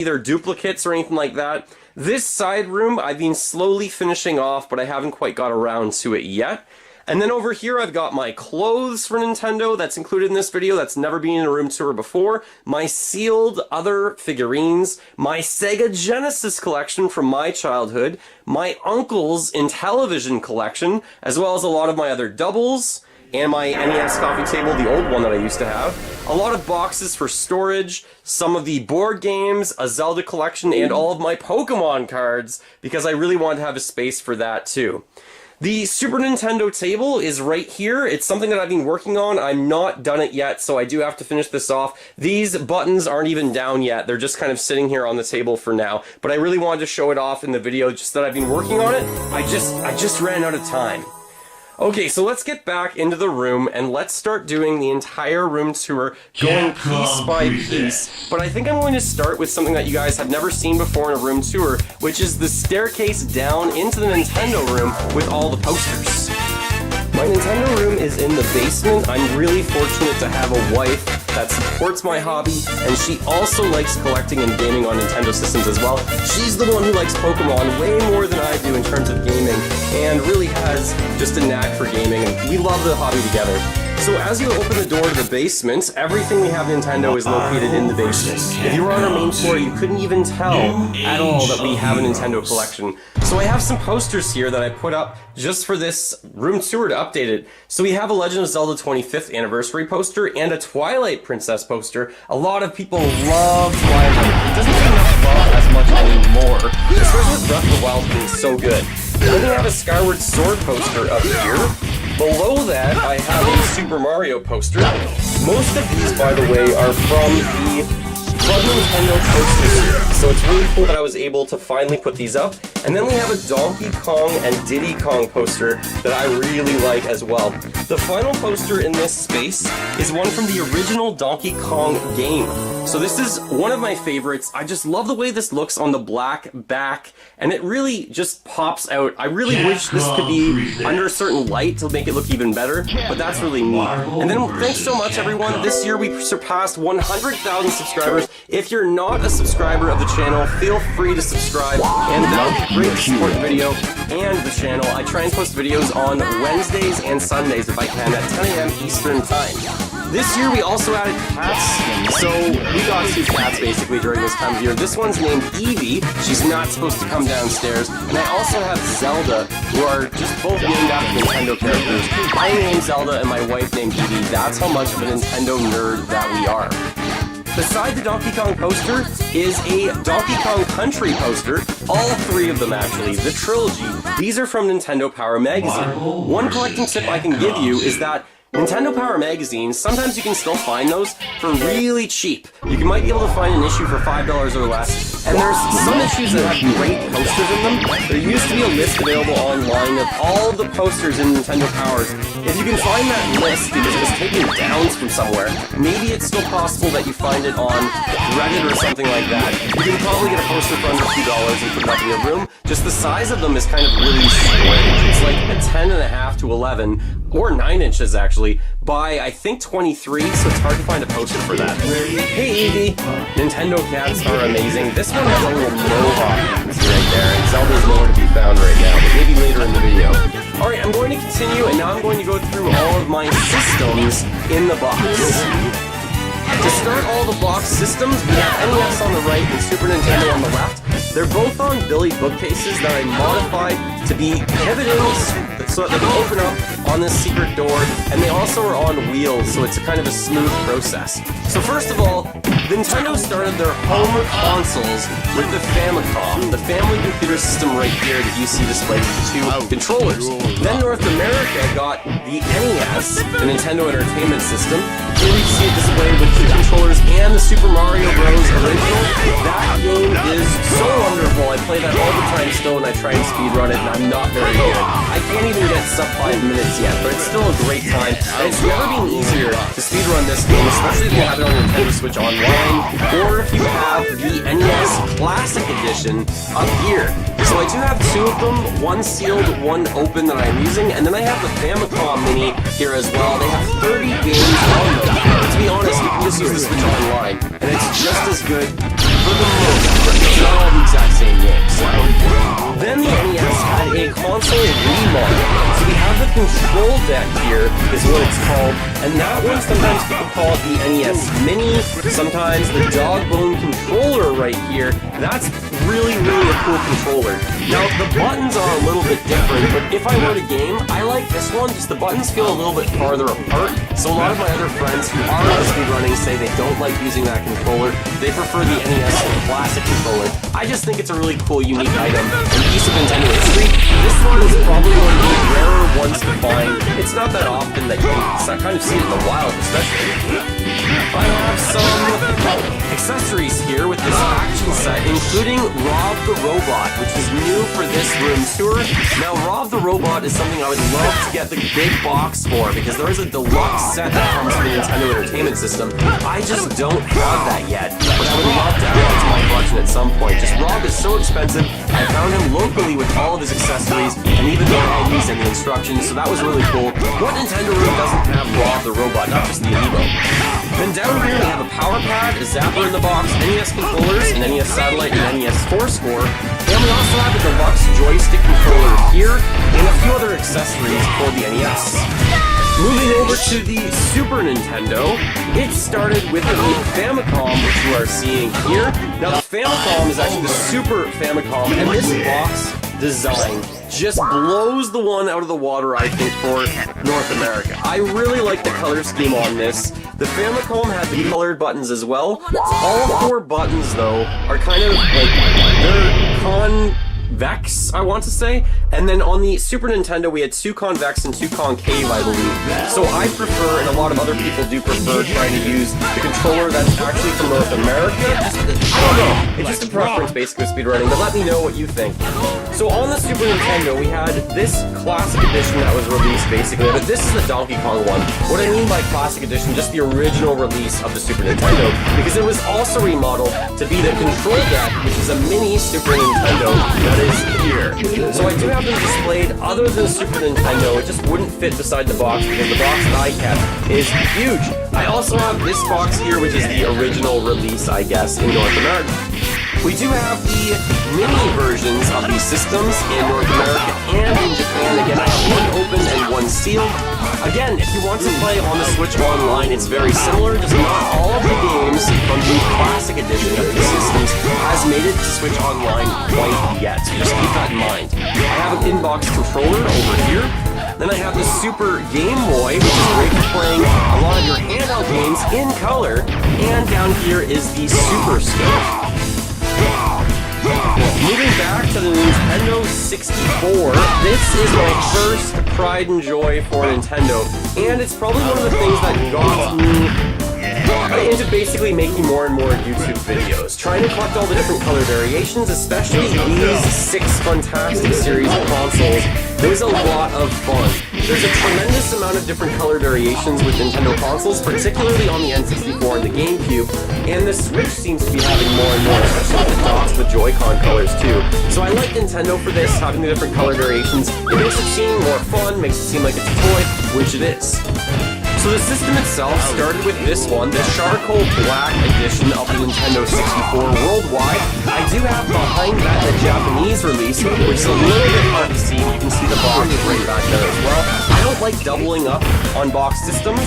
either duplicates or anything like that. This side room I've been slowly finishing off, but I haven't quite got around to it yet. And then over here I've got my clothes for Nintendo that's included in this video that's never been in a room tour before, my sealed other figurines, my Sega Genesis collection from my childhood, my uncle's Intellivision collection, as well as a lot of my other doubles, and my NES coffee table, the old one that I used to have. A lot of boxes for storage, some of the board games, a Zelda collection, and all of my Pokemon cards, because I really wanted to have a space for that too. The Super Nintendo table is right here. It's something that I've been working on. I'm not done it yet, so I do have to finish this off. These buttons aren't even down yet. They're just kind of sitting here on the table for now. But I really wanted to show it off in the video just that I've been working on it. I just ran out of time. Okay, so let's get back into the room and let's start doing the entire room tour, going piece by piece. But I think I'm going to start with something that you guys have never seen before in a room tour, which is the staircase down into the Nintendo room with all the posters. My Nintendo room is in the basement. I'm really fortunate to have a wife that supports my hobby, and she also likes collecting and gaming on Nintendo systems as well. She's the one who likes Pokemon way more than I do in terms of gaming, and really has just a knack for gaming, and we love the hobby together. So as you open the door to the basement, everything we have Nintendo is located in the basement. If you were on our main floor, you couldn't even tell at all that we have a Nintendo collection. So I have some posters here that I put up just for this room tour to update it. So we have a Legend of Zelda 25th anniversary poster and a Twilight Princess poster. A lot of people love Twilight. It doesn't get enough love as much anymore, especially with Breath of the Wild being so good. Then we have a Skyward Sword poster up here. Below that, I have a Super Mario poster. Most of these, by the way, are from the Nintendo poster series, so it's really cool that I was able to finally put these up. And then we have a Donkey Kong and Diddy Kong poster that I really like as well. The final poster in this space is one from the original Donkey Kong game. So this is one of my favorites. I just love the way this looks on the black back, and it really just pops out. I really wish this could be under a certain light to make it look even better, but that's really neat. And then thanks so much, everyone. This year we surpassed 100,000 subscribers. If you're not a subscriber of the channel, feel free to subscribe, and that would be great to support the video and the channel. I try and post videos on Wednesdays and Sundays if I can at 10 a.m. Eastern Time. This year we also added cats, so we got 2 cats basically during this time of year. This one's named Evie. She's not supposed to come downstairs. And I also have Zelda, who are just both named after Nintendo characters. I named Zelda and my wife named Evie. That's how much of a Nintendo nerd that we are. Beside the Donkey Kong poster is a Donkey Kong Country poster, all 3 of them actually, the trilogy. These are from Nintendo Power Magazine. One collecting tip I can give you is that Nintendo Power magazines, sometimes you can still find those for really cheap. You might be able to find an issue for $5 or less, and there's some issues that have great posters in them. There used to be a list available online of all the posters in Nintendo Powers. If you can find that list, because it was taken down from somewhere, maybe it's still possible that you find it on Reddit or something like that. You can probably get a poster for under $2 and put it up in your room. Just the size of them is kind of really strange. It's like a 10.5 to 11, or 9 inches actually, by I think 23, so it's hard to find a poster for that. Hey Evie! Nintendo cats are amazing. This one has a little mohawk right there, and Zelda's nowhere to be found right now, but maybe later in the video. Alright, I'm going to continue, and now I'm going to go through all of my systems in the box. To start all the box systems, we have NES on the right and Super Nintendo on the left. They're both on Billy bookcases that I modified to be pivoting so that they can open up on this secret door, and they also are on wheels, so it's a kind of a smooth process. So first of all, Nintendo started their home consoles with the Famicom, the family computer system right here that you see displayed with 2 controllers. Then North America got the NES, the Nintendo Entertainment System. Here we see it displayed with 2 controllers and the Super Mario Bros. Original. That game is so wonderful. I play that all the time still, and I try and speedrun it, and I'm not very good. I can't even get sub 5 minutes yet, but it's still a great time, and it's never been easier to speedrun this game, especially if you have it on your Nintendo Switch Online, or if you have the NES Classic Edition up here. So I do have 2 of them, one sealed, one open that I'm using, and then I have the Famicom Mini here as well. They have 30 games on them. To be honest, you can just use the Switch Online, and it's just as good for the most part. It's not all the exact same games. Then the NES had a console remodel. So we have the control deck here, is what it's called, and that one sometimes people call it the NES Mini, sometimes the dog bone controller right here. That's really a cool controller. Now, the buttons are a little bit different, but if I were to game, I like this one, just the buttons feel a little bit farther apart, so a lot of my other friends who are into speedrunning say they don't like using that controller, they prefer the NES Classic controller. I just think it's a really cool, unique item. In piece of Nintendo history, this one is probably one of the rarer ones to find. It's not that often that you can kind of see it in the wild, especially. I have some accessories here with this action set, including Rob the Robot, which is new for this room tour. Now, Rob the Robot is something I would love to get the big box for, because there is a deluxe set that comes with the Nintendo Entertainment System. I just don't have that yet, but I would love to add it to my collection at some point. Just Rob is so expensive. I found him locally with all of his accessories, and even the IDs and the instructions, so that was really cool. What Nintendo room doesn't have Rob the Robot, not just the Amiibo? Then down here we have a power pad, a zapper in the box, NES controllers, an NES Satellite, and NES Score, and we also have a deluxe joystick controller here, and a few other accessories for the NES. Moving over to the Super Nintendo, it started with the Famicom, which you are seeing here. Now the Famicom is actually the Super Famicom, and this box design just blows the one out of the water, I think, for North America. I really like the color scheme on this. The Famicom had the colored buttons as well. All 4 buttons, though, are kind of like, they're convex, I want to say. And then on the Super Nintendo, we had 2 convex and 2 concave, I believe. So I prefer, and a lot of other people do prefer, trying to use the controller that's actually from North America. I don't know. It's just a preference, basically, with speedrunning, but let me know what you think. So on the Super Nintendo, we had this Classic Edition that was released, basically, but this is the Donkey Kong one. What I mean by Classic Edition, just the original release of the Super Nintendo, because it was also remodeled to be the control deck, which is a mini Super Nintendo that is here. So I do have them displayed. Other than Super Nintendo, it just wouldn't fit beside the box, because the box that I kept is huge. I also have this box here, which is the original release, I guess, in North America. We do have the mini versions of these systems in North America and in Japan. Again, I have one open and one sealed. Again, if you want to play on the Switch online, it's very similar. Just not all of the games from the Classic Edition of these systems has made it to Switch Online quite yet. So just keep that in mind. I have an inbox controller over here. Then I have the Super Game Boy, which is great for playing a lot of your handheld games in color. And down here is the Super Scope. Moving back to the Nintendo 64, this is my first pride and joy for Nintendo, and it's probably one of the things that got me into basically making more and more YouTube videos, trying to collect all the different color variations, especially these 6 fantastic series of consoles. It was a lot of fun. There's a tremendous amount of different color variations with Nintendo consoles, particularly on the N64 and the GameCube, and the Switch seems to be having more and more, especially with the dots, the Joy-Con colors too. So I like Nintendo for this, having the different color variations. It makes it seem more fun, makes it seem like it's a toy, which it is. So the system itself started with this one, the Charcoal Black edition of the Nintendo 64 worldwide. I do have behind that the Japanese release, which is a little bit hard to see. You can see the box right back there as well. I don't like doubling up on box systems,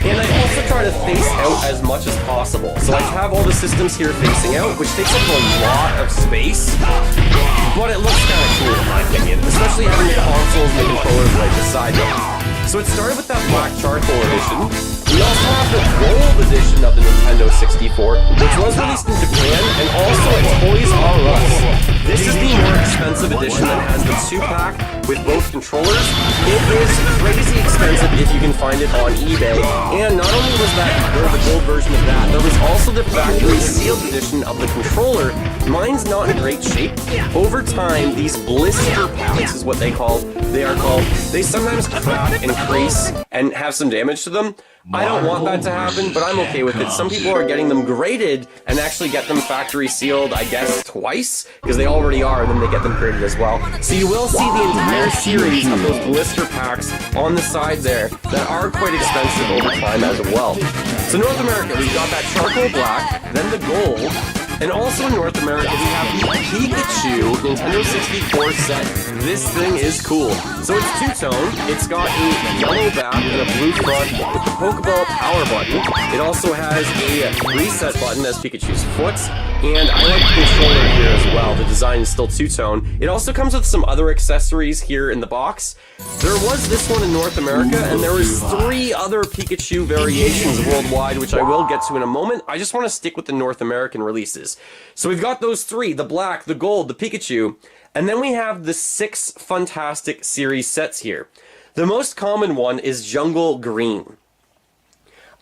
and I also try to face out as much as possible. So I have all the systems here facing out, which takes up a lot of space, but it looks kind of cool in my opinion, especially having the consoles and the controllers right beside them. So it started with that black charcoal edition. We also have the gold edition of the Nintendo 64, which was released in Japan, and also at Toys R Us. This is the more expensive edition that has the 2-pack with both controllers. It is crazy expensive if you can find it on eBay. And not only was that the gold version of that, there was also the factory sealed edition of the controller. Mine's not in great shape. Over time, these blister packs is what they are called. They sometimes crack and crease and have some damage to them. I don't want that to happen, but I'm okay with it. Some people are getting them graded and actually get them factory sealed, I guess, twice, because they already are, and then they get them graded as well. So you will see the entire series of those blister packs on the side there that are quite expensive over time as well. So North America, we've got that charcoal black, then the gold, And also in North America, we have the Pikachu Nintendo 64 set. This thing is cool. So it's two-tone. It's got a yellow back and a blue front with the Pokeball power button. It also has a reset button as Pikachu's foot. And I like the controller here as well. The design is still two-tone. It also comes with some other accessories here in the box. There was this one in North America, and there was 3 other Pikachu variations worldwide, which I will get to in a moment. I just want to stick with the North American releases. So we've got those 3, the black, the gold, the Pikachu, and then we have the 6 Fantastic Series sets here. The most common one is Jungle Green.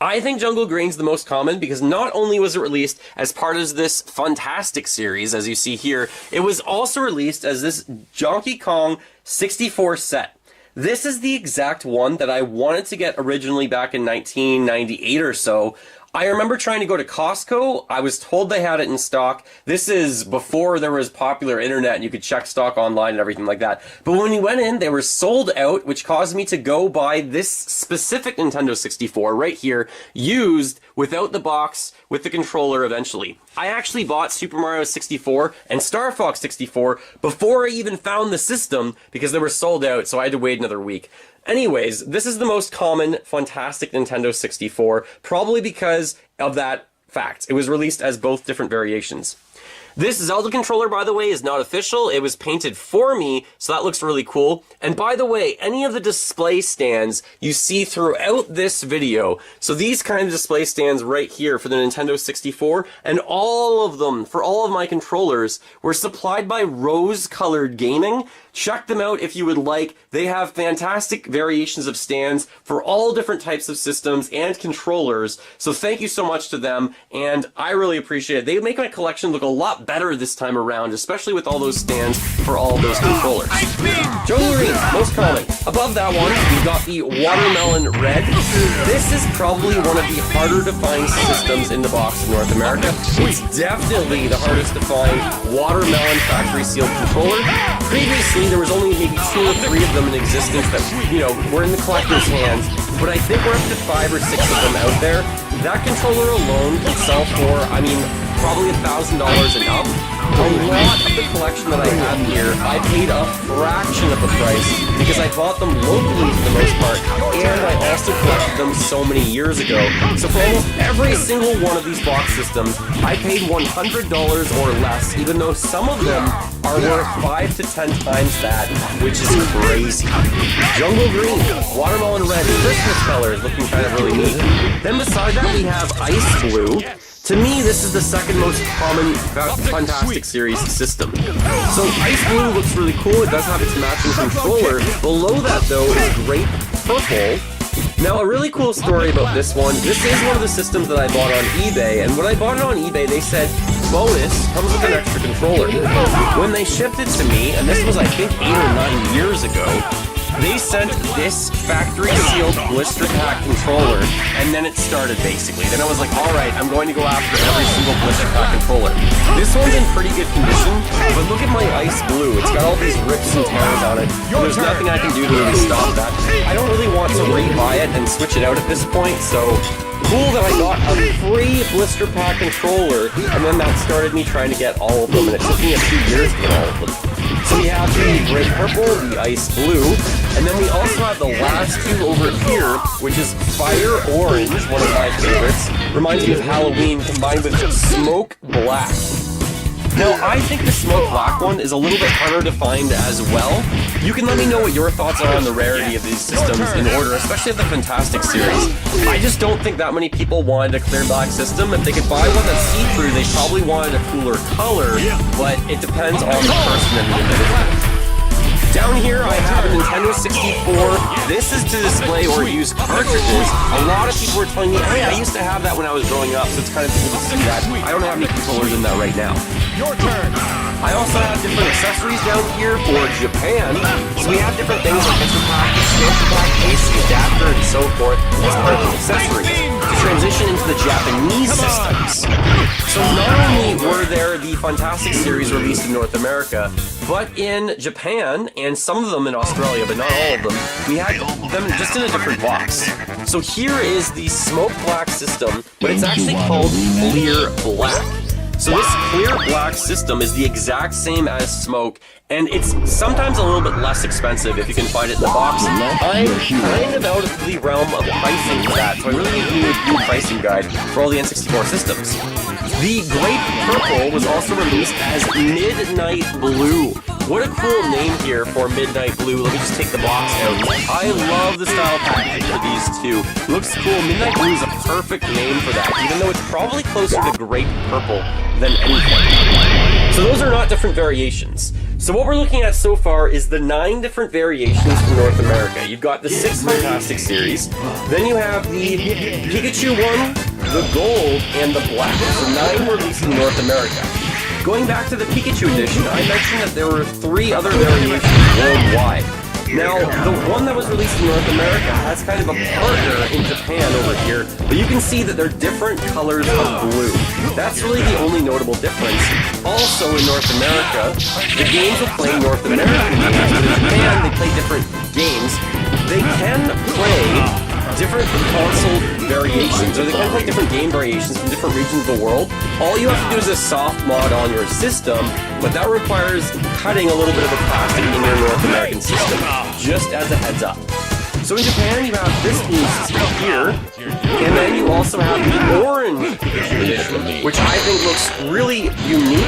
I think Jungle Green's the most common because not only was it released as part of this Fantastic series, as you see here, it was also released as this Donkey Kong 64 set. This is the exact one that I wanted to get originally back in 1998 or so. I remember trying to go to Costco. I was told they had it in stock. This is before there was popular internet and you could check stock online and everything like that. But when we went in, they were sold out, which caused me to go buy this specific Nintendo 64 right here, used without the box, with the controller eventually. I actually bought Super Mario 64 and Star Fox 64 before I even found the system because they were sold out, so I had to wait another week. Anyways, this is the most common Fantastic Nintendo 64, probably because of that fact. It was released as both different variations. This Zelda controller, by the way, is not official. It was painted for me, so that looks really cool. And by the way, any of the display stands you see throughout this video, so these kind of display stands right here for the Nintendo 64, and all of them, for all of my controllers, were supplied by Rose Colored Gaming. Check them out if you would like. They have fantastic variations of stands for all different types of systems and controllers, so thank you so much to them, and I really appreciate it. They make my collection look a lot better this time around, especially with all those stands for all of those controllers. Jungle Green, most common. Above that one, we've got the Watermelon Red. This is probably one of the harder to find systems in the box in North America. It's definitely the hardest to find Watermelon factory sealed controller. Previously, there was only maybe 2 or 3 of them in existence that, were in the collector's hands, but I think we're up to 5 or 6 of them out there. That controller alone can sell for, probably $1,000 and up. A lot of the collection that I have here, I paid a fraction of the price because I bought them locally for the most part, and I also collected them so many years ago. So for almost every single one of these box systems, I paid $100 or less, even though some of them are worth 5 to 10 times that, which is crazy. Jungle Green, Watermelon Red, Christmas colors, looking kind of really neat. Then beside that we have Ice Blue. To me, this is the second most common Fantastic Series system. So Ice Blue looks really cool. It does have its matching controller. Below that, though, is Grape Purple. Now, a really cool story about this one. This is one of the systems that I bought on eBay, and when I bought it on eBay, they said, bonus, comes with an extra controller. When they shipped it to me, and this was, I think, 8 or 9 years ago, they sent this factory-sealed blister pack controller, and then it started, basically. Then I was like, alright, I'm going to go after every single blister pack controller. This one's in pretty good condition, but look at my Ice Blue. It's got all these rips and tears on it, and there's nothing I can do to really stop that. I don't really want to rebuy it and switch it out at this point, so cool that I got a free blister pack controller, and then that started me trying to get all of them, and it took me a few years to get all of them. So we have the Grape Purple, the Ice Blue, and then we also have the last 2 over here, which is Fire Orange, one of my favorites. Reminds me of Halloween combined with Smoke Black. Now, I think the Smoke Black one is a little bit harder to find as well. You can let me know what your thoughts are on the rarity of these systems in order, especially of the Fantastic series. I just don't think that many people wanted a clear black system. If they could buy one that's see-through, they probably wanted a cooler color, but it depends on the person and the individual. Down here, I have a Nintendo 64. This is to display or use cartridges. A lot of people were telling me, hey, I used to have that when I was growing up, so it's kind of cool to see that. I don't have any controllers in that right now. Your turn. I also have different accessories down here for Japan. So we have different things like picture pack, expansion pack, AC adapter, and so forth as part of the accessories to transition into the Japanese systems. So not only were there the Fantastic series released in North America, but in Japan, and some of them in Australia, but not all of them, we had them just in a different box. So here is the Smoke Black system, but it's actually called Clear Black. So this clear black system is the exact same as Smoke, and it's sometimes a little bit less expensive if you can find it in the box. I'm kind of out of the realm of pricing for that, so I really need to do a new pricing guide for all the N64 systems. The Great Purple was also released as Midnight Blue. What a cool name here for Midnight Blue. Let me just take the box out. I love the style packaging for these two. Looks cool. Midnight Blue is a perfect name for that, even though it's probably closer to Great Purple than anything. So those are not different variations. So what we're looking at so far is the 9 different variations from North America. You've got the 6 Fantastic series, then you have the Pikachu one, the gold, and the black. So 9 were released in North America. Going back to the Pikachu edition, I mentioned that there were 3 other variations worldwide. Now, the one that was released in North America has kind of a partner in Japan over here, but you can see that they're different colors of blue. That's really the only notable difference. Also in North America, the games will play North American games, but in Japan they play different games. They can play different console variations, or they can play different game variations from different regions of the world. All you have to do is a soft mod on your system, but that requires cutting a little bit of the plastic in your North American system, just as a heads up. So in Japan, you have this blue system here, and then you also have the orange edition, which I think looks really unique,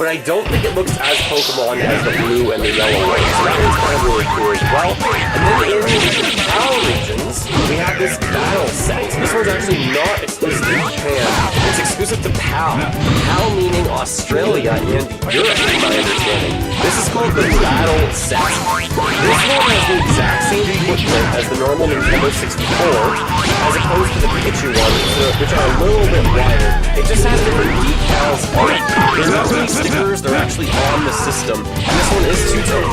but I don't think it looks as Pokemon as the blue and the yellow one. So that one's kind of really cool as well. And then in the PAL regions, we have this battle set. This one's actually not exclusive to Japan. It's exclusive to PAL. PAL meaning Australia and Europe, from my understanding. This is called the battle set. This one has the exact same footprint as the normal Nintendo 64, as opposed to the Pikachu one, which are a little bit wider. It just has different decals on it. There's not really stickers, they're actually on the system. And this one is two-tone.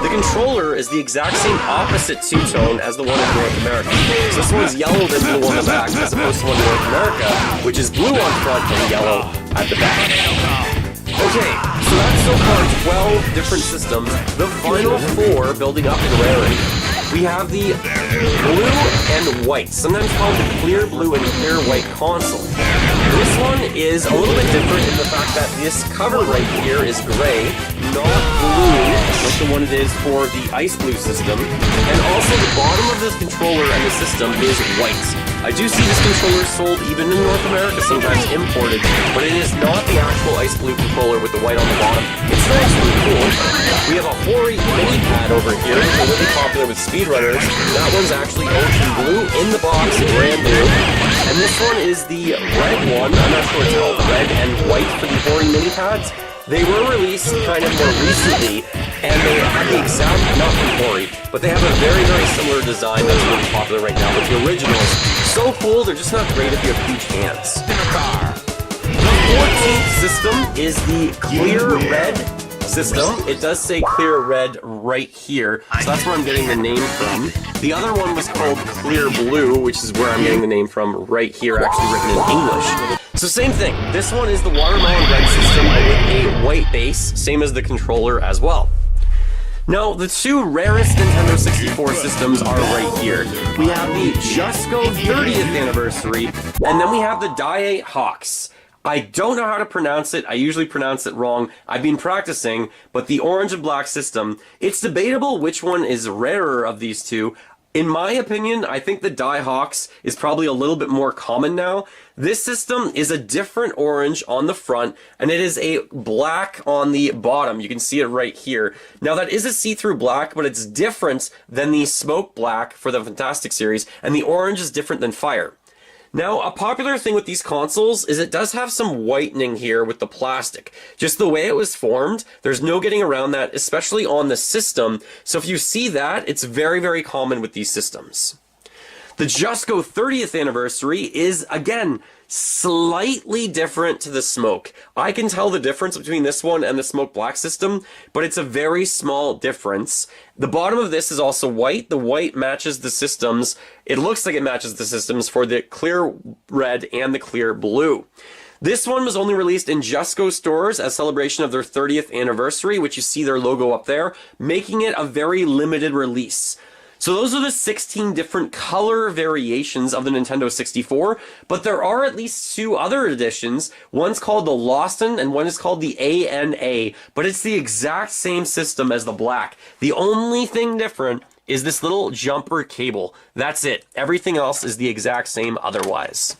The controller is the exact same opposite two-tone as the one in North America. So this one's yellow than the one on the back, as opposed to the one in North America, which is blue on front and yellow at the back. Okay, so that's so far 12 different systems. The final 4 building up in rarity. We have the blue and white, sometimes called the clear blue and clear white console. This one is a little bit different in the fact that this cover right here is gray, not blue, like the one it is for the ice blue system. And also the bottom of this controller and the system is white. I do see this controller sold even in North America, sometimes imported, but it is not the actual ice blue controller with the white on the bottom. It's actually cool. We have a Hori mini pad over here, which is really popular with speedrunners. That one's actually ocean blue in the box, brand new. And this one is the red one. I'm not sure it's called red and white for the Hori mini pads. They were released kind of more recently, and they have the exact, not from Hori, but they have a very, very similar design that's really popular right now with the originals. So cool, they're just not great if you have huge hands. The 14th system is the clear red system. It does say clear red right here, so that's where I'm getting the name from. The other one was called clear blue, which is where I'm getting the name from right here, actually written in English. So same thing, this one is the watermelon red system with a white base, same as the controller as well. Now, the 2 rarest Nintendo 64 systems are right here. We have the Just Go 30th anniversary, and then we have the Die Hawks. I don't know how to pronounce it. I usually pronounce it wrong. I've been practicing, but the orange and black system, it's debatable which one is rarer of these two. In my opinion, I think the Die Hawks is probably a little bit more common now. This system is a different orange on the front, and it is a black on the bottom. You can see it right here. Now, that is a see-through black, but it's different than the smoke black for the Fantastic series, and the orange is different than fire. Now, a popular thing with these consoles is it does have some whitening here with the plastic. Just the way it was formed, there's no getting around that, especially on the system. So if you see that, it's very, very common with these systems. The Just Go 30th anniversary is, again, slightly different to the Smoke. I can tell the difference between this one and the Smoke Black system, but it's a very small difference. The bottom of this is also white. The white matches the systems. It looks like it matches the systems for the clear red and the clear blue. This one was only released in Just Go stores as celebration of their 30th anniversary, which you see their logo up there, making it a very limited release. So those are the 16 different color variations of the Nintendo 64, but there are at least 2 other editions. One's called the Lawson and one is called the ANA, but it's the exact same system as the black. The only thing different is this little jumper cable. That's it. Everything else is the exact same otherwise.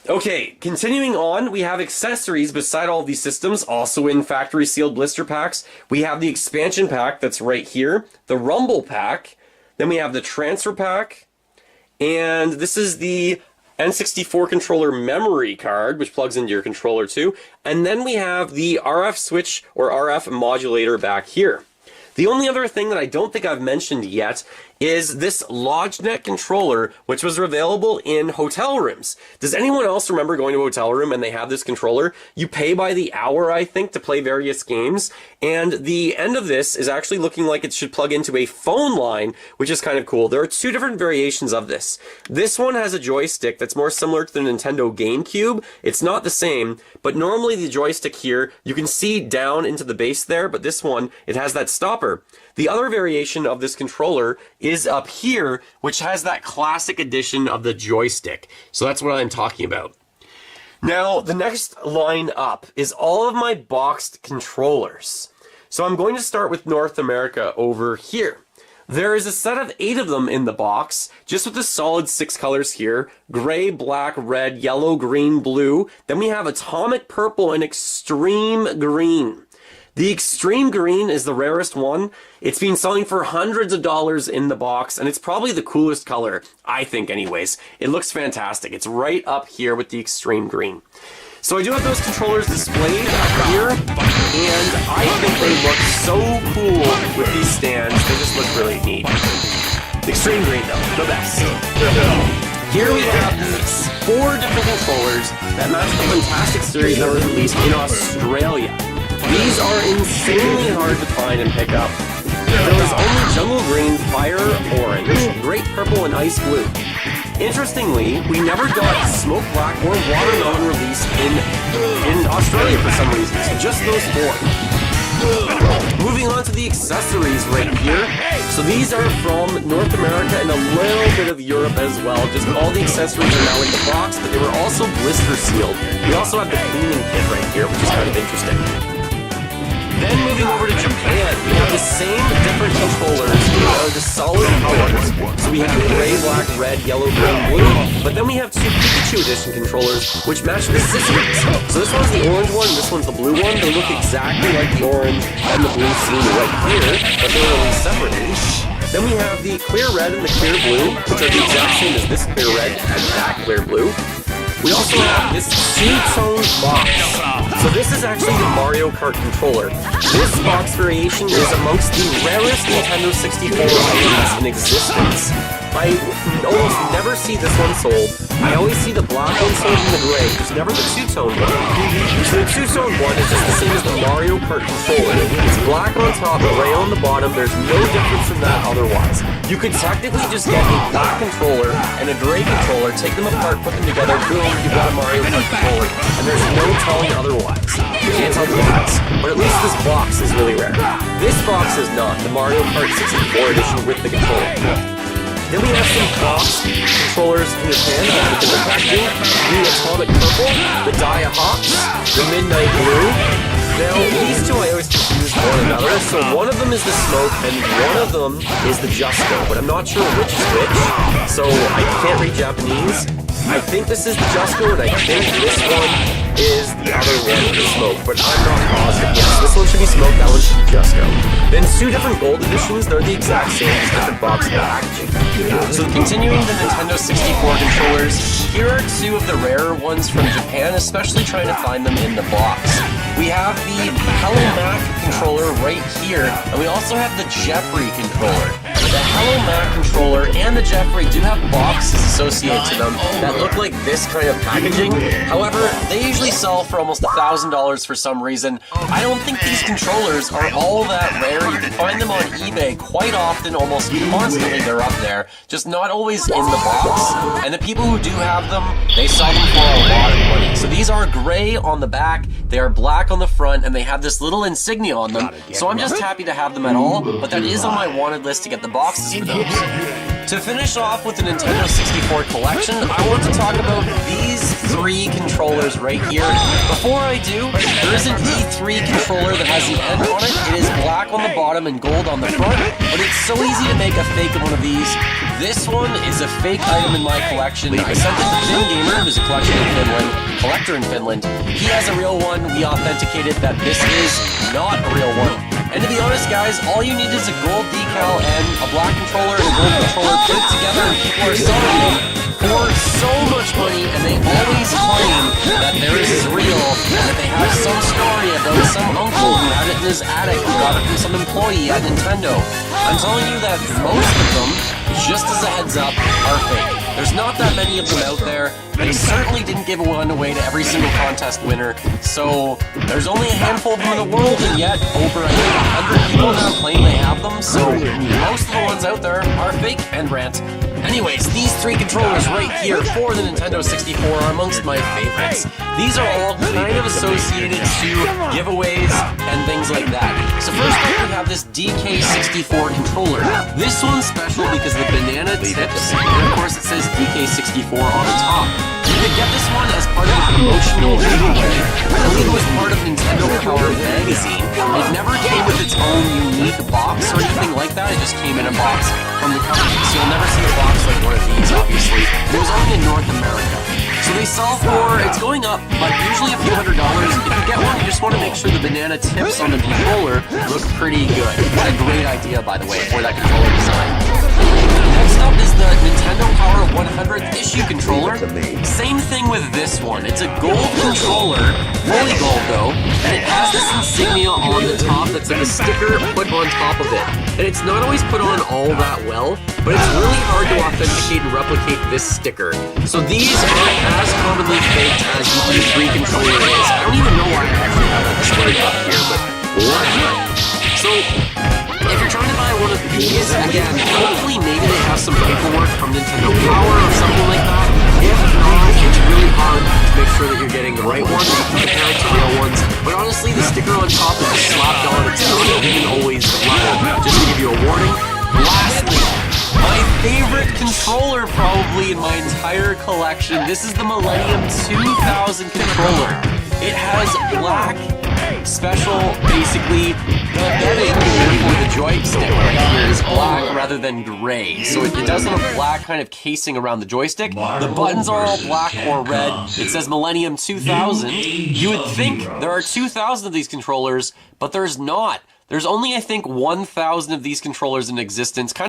Okay, continuing on, we have accessories beside all of these systems, also in factory sealed blister packs. We have the expansion pack that's right here, the Rumble pack, then we have the transfer pack, and this is the N64 controller memory card, which plugs into your controller too, and then we have the RF switch or RF modulator back here. The only other thing that I don't think I've mentioned yet is this LodgeNet controller, which was available in hotel rooms. Does anyone else remember going to a hotel room and they have this controller? You pay by the hour, I think, to play various games, and the end of this is actually looking like it should plug into a phone line, which is kind of cool. There are 2 different variations of this. This one has a joystick that's more similar to the Nintendo GameCube. It's not the same, but normally the joystick here, you can see down into the base there, but this one, it has that stopper. The other variation of this controller is up here, which has that classic edition of the joystick. So that's what I'm talking about. Now, the next line up is all of my boxed controllers. So I'm going to start with North America over here. There is a set of 8 of them in the box, just with the solid 6 colors here: gray, black, red, yellow, green, blue. Then we have atomic purple and extreme green. The extreme green is the rarest one. It's been selling for hundreds of dollars in the box, and it's probably the coolest color, I think anyways. It looks fantastic. It's right up here with the extreme green. So I do have those controllers displayed up here, and I think they look so cool with these stands. They just look really neat. The extreme green though, the best. Here we have these 4 different controllers that match the fantastic series that was released in Australia. These are insanely hard to find and pick up. There was only Jungle Green, Fire Orange, Great Purple, and Ice Blue. Interestingly, we never got Smoke Black or Watermelon released in Australia for some reason, so just those 4. Moving on to the accessories right here. So these are from North America and a little bit of Europe as well. Just all the accessories are now in the box, but they were also blister sealed. We also have the cleaning kit right here, which is kind of interesting. Then moving over to Japan, we have the same different controllers, the solid colors. So we have gray, black, red, yellow, green, blue, but then we have 2 Pikachu edition controllers, which match the systems. So this one's the orange one, this one's the blue one. They look exactly like the orange and the blue seen right here, but they're released separately. Then we have the clear red and the clear blue, which are the exact same as this clear red and that clear blue. We also have this 2-tone box. So this is actually the Mario Kart controller. This box variation is amongst the rarest Nintendo 64 items in existence. I almost never see this one sold. I always see the black one sold in the gray, just never the 2-tone one. So the 2-tone one is just the same as the Mario Kart controller. It's black on top, gray on the bottom. There's no difference from that otherwise. You could technically just get a black controller and a gray controller, take them apart, put them together, boom, you've got a Mario Kart controller. And there's no telling otherwise. You can't tell the difference. But at least this box is really rare. This box is not, the Mario Kart 64 edition with the controller. Then we have some box controllers in Japan that we can packaging. The Atomic Purple, the Dia Hawks, the Midnight Blue. Now, these 2 I always confuse one another. So one of them is the Smoke and one of them is the Justo, but I'm not sure which is which. So I can't read Japanese. I think this is the Justo and I think this one is the other one, the Smoke, but I'm not positive. Yes, this one should be Smoke, that one should be Justo. Then 2 different gold editions, they're the exact same, just different box packaging. So continuing the Nintendo 64 controllers, here are 2 of the rarer ones from Japan, especially trying to find them in the box. We have the Hello Mac controller right here, and we also have the Jeffrey controller. The Hello Mac controller and the Jeffrey do have boxes associated to them that look like this kind of packaging. However, they usually sell for almost $1,000 for some reason. I don't think these controllers are all that rare. You can find them on eBay quite often, almost constantly they're up there, just not always in the box. And the people who do have them, they sell them for a lot of money. So these are gray on the back, they are black on the front, and they have this little insignia on them. So I'm just happy to have them at all, but that is on my wanted list to get the boxes for those. To finish off with the Nintendo 64 collection, I want to talk about these 3 controllers right here. Before I do, there is an E3 controller that has the end on it. It is black on the bottom and gold on the front, but it's so easy to make a fake of one of these. This one is a fake item in my collection. I sent it to Finn Gamer, who's a collector in Finland. He has a real one. We authenticated that this is not a real one. And to be honest, guys, all you need is a gold decal and a black controller and a gold controller put together, and people are selling them for so much money, and they always claim that theirs is real, and that they have some story about some uncle who had it in his attic who got it from some employee at Nintendo. I'm telling you that most of them, just as a heads up, are fake. There's not that many of them out there. They certainly didn't give one away to every single contest winner, so there's only a handful of them in the world, and yet over 100 people now claim they have them, so most of the ones out there are fake and rant. Anyways, these 3 controllers right here for the Nintendo 64 are amongst my favorites. These are all kind of associated to giveaways and things like that. So first up, we have this DK64 controller. This one's special because the banana tips, and of course it says DK64 on the top. You could get this one as part of a promotional giveaway. I believe it was part of Nintendo Power magazine. It never came with its own unique box or anything like that. It just came in a box from the company. So you'll never see a box like one of these, obviously. It was only in North America. So they sell for, it's going up, but usually a few $100s. If you get one, you just want to make sure the banana tips on the controller look pretty good. What a great idea, by the way, for that controller design. Next up is the Nintendo Power 100th issue controller. Same thing with this one. It's a gold controller, fully gold though, and it has this insignia on the top that's like a sticker put on top of it. And it's not always put on all that well, but it's really hard to authenticate and replicate this sticker. So these aren't as commonly faked as the E3 controller is. I don't even know why I actually have that displayed up here, but whatever. So if you're trying to buy one of these, again, hopefully maybe they have some paperwork from Nintendo Power or something like that. If not, it's really hard to make sure that you're getting the right ones and compare it to real ones. But honestly, the sticker on top is just slapped on. It's not even always level, just to give you a warning. Lastly, my favorite controller probably in my entire collection. This is the Millennium 2000 controller. It has black special, basically, the bedding for the joystick right here is black rather than gray. So it does have a black kind of casing around the joystick. The buttons are all black or red. It says Millennium 2000. You would think there are 2,000 of these controllers, but there's not. There's only, I think, 1,000 of these controllers in existence.